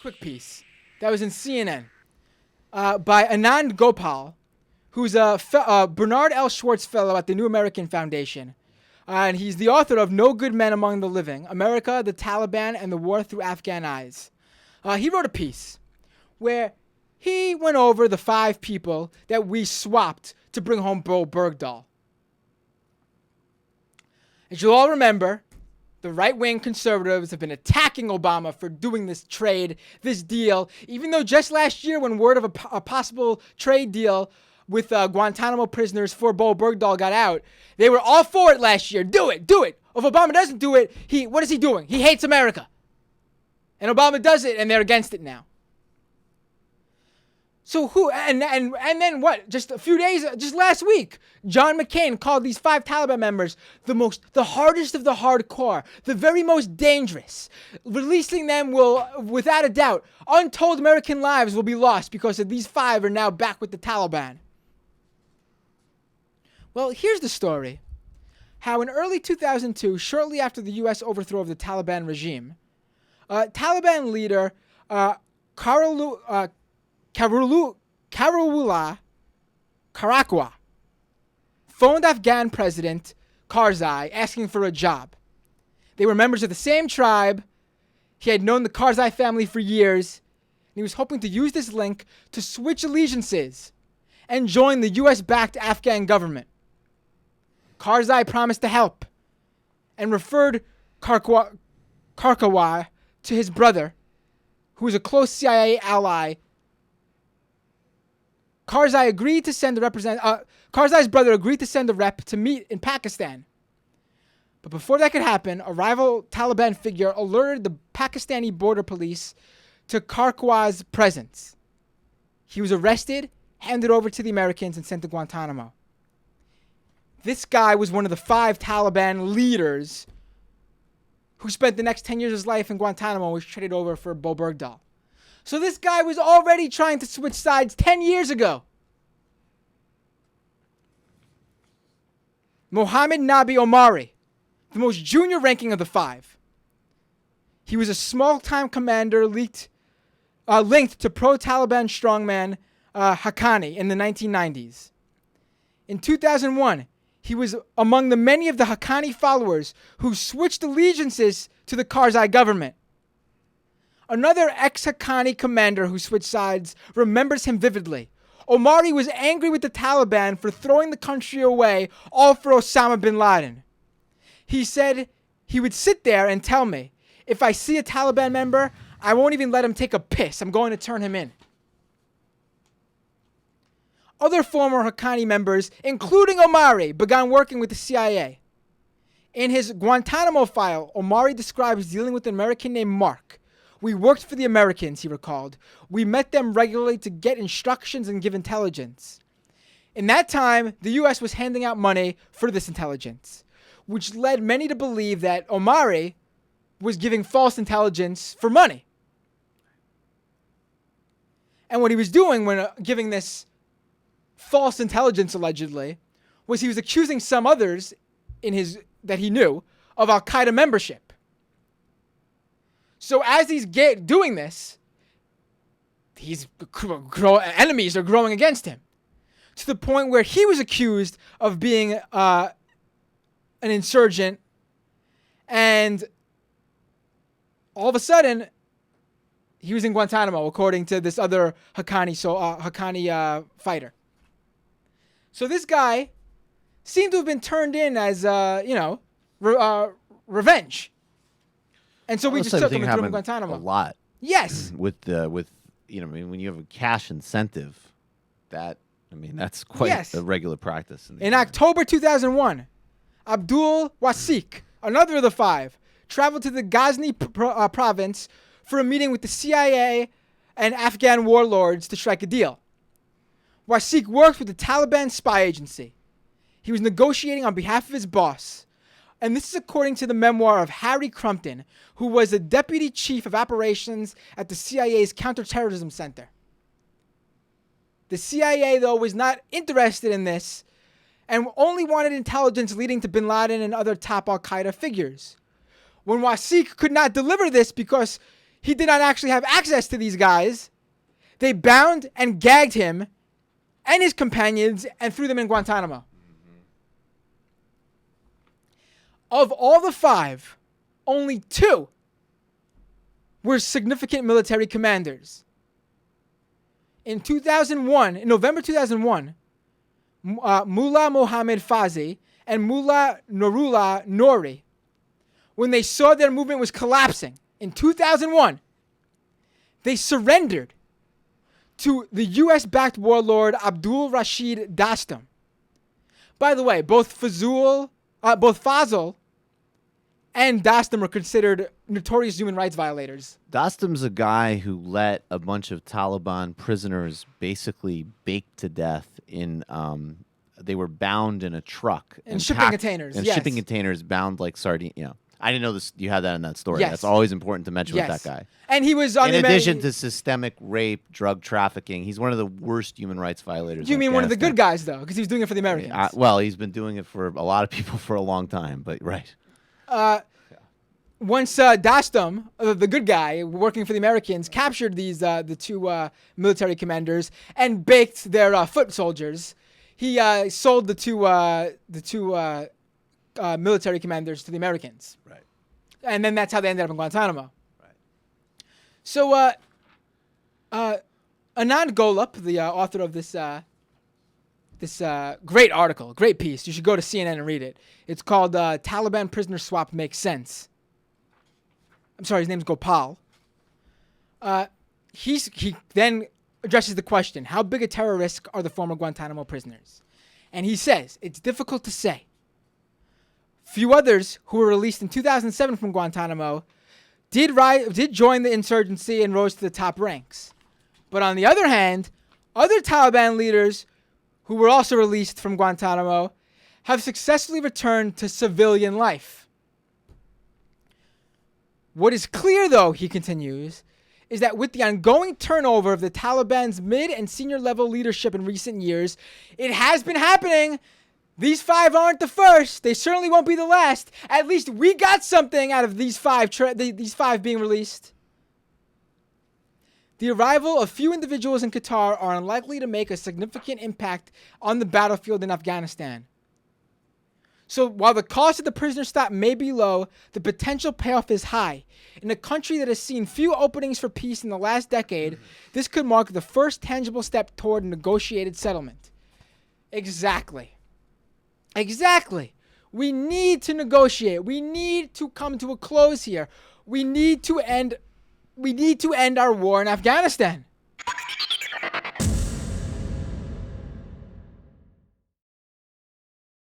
quick piece that was in CNN by Anand Gopal, who's a Bernard L. Schwartz Fellow at the New American Foundation. And he's the author of No Good Men Among the Living, America, the Taliban, and the War Through Afghan Eyes. He wrote a piece where he went over the 5 people that we swapped to bring home Bergdahl. As you'll all remember, the right-wing conservatives have been attacking Obama for doing this trade, this deal, even though just last year when word of a possible trade deal with Guantanamo prisoners for Bo Bergdahl got out, they were all for it last year. Do it. If Obama doesn't do it, what is he doing? He hates America. And Obama does it, and they're against it now. So who, and then what? Just a few days, just last week, John McCain called these 5 Taliban members the hardest of the hardcore, the very most dangerous. Releasing them will, without a doubt, untold American lives will be lost because of these 5 are now back with the Taliban. Well, here's the story. How in early 2002, shortly after the U.S. overthrow of the Taliban regime, Taliban leader Karawullah Karakwa phoned Afghan President Karzai asking for a job. They were members of the same tribe. He had known the Karzai family for years, and he was hoping to use this link to switch allegiances and join the U.S.-backed Afghan government. Karzai promised to help and referred Karakwa to his brother, who was a close CIA ally. Karzai's brother agreed to send a rep to meet in Pakistan. But before that could happen, a rival Taliban figure alerted the Pakistani border police to Karakwa's presence. He was arrested, handed over to the Americans, and sent to Guantanamo. This guy was one of the 5 Taliban leaders who spent the next 10 years of his life in Guantanamo and was traded over for Bo Bergdahl. So this guy was already trying to switch sides 10 years ago. Mohammed Nabi Omari, the most junior ranking of the 5. He was a small-time commander linked to pro-Taliban strongman Haqqani in the 1990s. In 2001, he was among the many of the Haqqani followers who switched allegiances to the Karzai government. Another ex-Haqqani commander who switched sides remembers him vividly. Omari was angry with the Taliban for throwing the country away all for Osama bin Laden. He said he would sit there and tell me, if I see a Taliban member, I won't even let him take a piss. I'm going to turn him in. Other former Haqqani members, including Omari, began working with the CIA. In his Guantanamo file, Omari describes dealing with an American named Mark. We worked for the Americans, he recalled. We met them regularly to get instructions and give intelligence. In that time, the U.S. was handing out money for this intelligence, which led many to believe that Omari was giving false intelligence for money. And what he was doing when giving this false intelligence, allegedly, was he was accusing some others that he knew of Al-Qaeda membership. So as he's doing this, enemies are growing against him, to the point where he was accused of being an insurgent, and all of a sudden, he was in Guantanamo, according to this other Haqqani fighter. So this guy seemed to have been turned in as, revenge. And so we just took him and threw him in Guantanamo. A lot. Yes. When you have a cash incentive, that's quite a regular practice. In October 2001, Abdul Wasik, another of the 5, traveled to the Ghazni province for a meeting with the CIA and Afghan warlords to strike a deal. Wasik worked with the Taliban spy agency. He was negotiating on behalf of his boss. And this is according to the memoir of Harry Crumpton, who was the deputy chief of operations at the CIA's Counterterrorism Center. The CIA, though, was not interested in this and only wanted intelligence leading to bin Laden and other top Al-Qaeda figures. When Wasik could not deliver this because he did not actually have access to these guys. They bound and gagged him and his companions and threw them in Guantanamo. Of all the 5, only 2 were significant military commanders. In November 2001, Mullah Mohammed Fazi and Mullah Nurullah Nouri, when they saw their movement was collapsing in 2001, they surrendered to the U.S.-backed warlord Abdul Rashid Dostum. By the way, both Fazl and Dostum were considered notorious human rights violators. Dostum's a guy who let a bunch of Taliban prisoners basically bake to death in. They were bound in a truck and shipping containers. And yes. shipping containers bound like sardines. You know, I didn't know this. You had that in that story. Yes. That's always important to mention with that guy. And he was on in addition to systemic rape, drug trafficking. He's one of the worst human rights violators. You mean one of the good guys though, because he was doing it for the Americans? Well, he's been doing it for a lot of people for a long time. But right. Once Dostum, the good guy working for the Americans, captured the 2 military commanders and baked their foot soldiers, he sold the two military commanders to the Americans. Right. And then that's how they ended up in Guantanamo. Right. So Anand Golub, the author of this great article, great piece, you should go to CNN and read it. It's called Taliban Prisoner Swap Makes Sense. I'm sorry, his name's Gopal. He then addresses the question, how big a terror risk are the former Guantanamo prisoners? And he says, it's difficult to say. Few others who were released in 2007 from Guantanamo did join the insurgency and rose to the top ranks. But on the other hand, other Taliban leaders who were also released from Guantanamo have successfully returned to civilian life. What is clear, though, he continues, is that with the ongoing turnover of the Taliban's mid and senior level leadership in recent years, it has been happening. These 5 aren't the first. They certainly won't be the last. At least we got something out of these 5 being released. The arrival of few individuals in Qatar are unlikely to make a significant impact on the battlefield in Afghanistan. So while the cost of the prisoner swap may be low, the potential payoff is high. In a country that has seen few openings for peace in the last decade, this could mark the first tangible step toward a negotiated settlement. Exactly. We need to negotiate. We need to come to a close here. We need to end our war in Afghanistan.